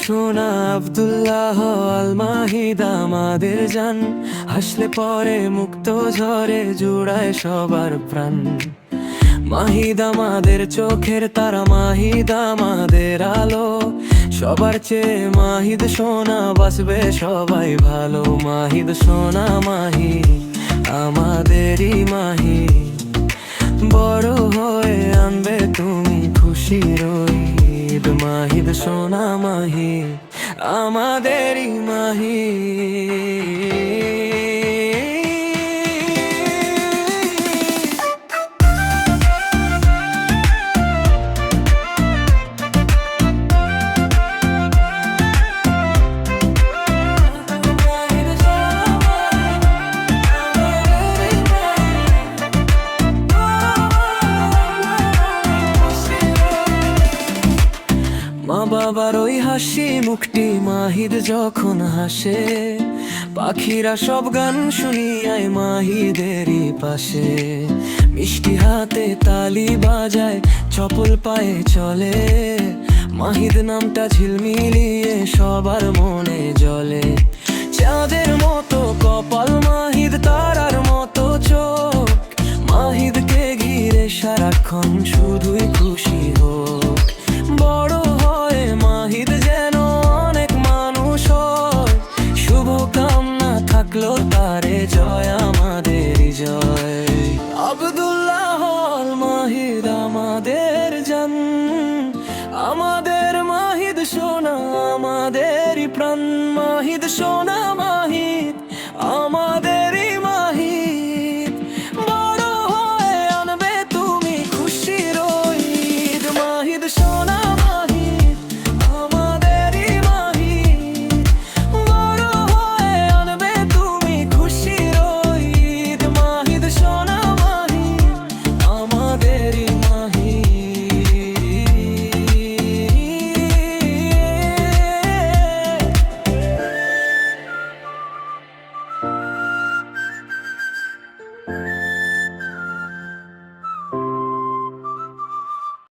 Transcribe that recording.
সোনা আব্দুল্লাহ আল মাহিদ আমাদের জান, হাসলে পরে মুক্ত ঝরে জুড়ায় সবার প্রাণ। মাহিদ আমাদের চোখের তারা, মাহিদ আমাদের আলো, সবার চেয়ে মাহিদ সোনা বাঁচবে সবাই ভালো। মাহিদ সোনা মাহিদ আমাদেরই মাহিদ, বড় হয়ে আনবে তুমি খুশির ঈদ। মাহিদ সোনা মাহিদ আমাদেরই মাহিদ। মা বাবার ওই হাসি মুখটি মাহিদ যখন হাসে, পাখিরা সব গান শুনিয়ায় মাহিদেরই পাশে। মিষ্টি হাতে তালি বাজায়, চপল পায়ে চলে, মাহিদ নামটা ঝিলমিলিয়ে সবার মনে জ্বলে। চাঁদের মতো কপাল মাহিদ, তারার মতো চোখ, মাহিদকে ঘিরে সারাক্ষণ শুধুই খুশি হোক। বড় হয়ে মাহিদ যেন অনেক মানুষ হয়, শুভকামনা থাকলো তারে, জয় আমাদের জয়। আব্দুল্লাহ আল মাহিদ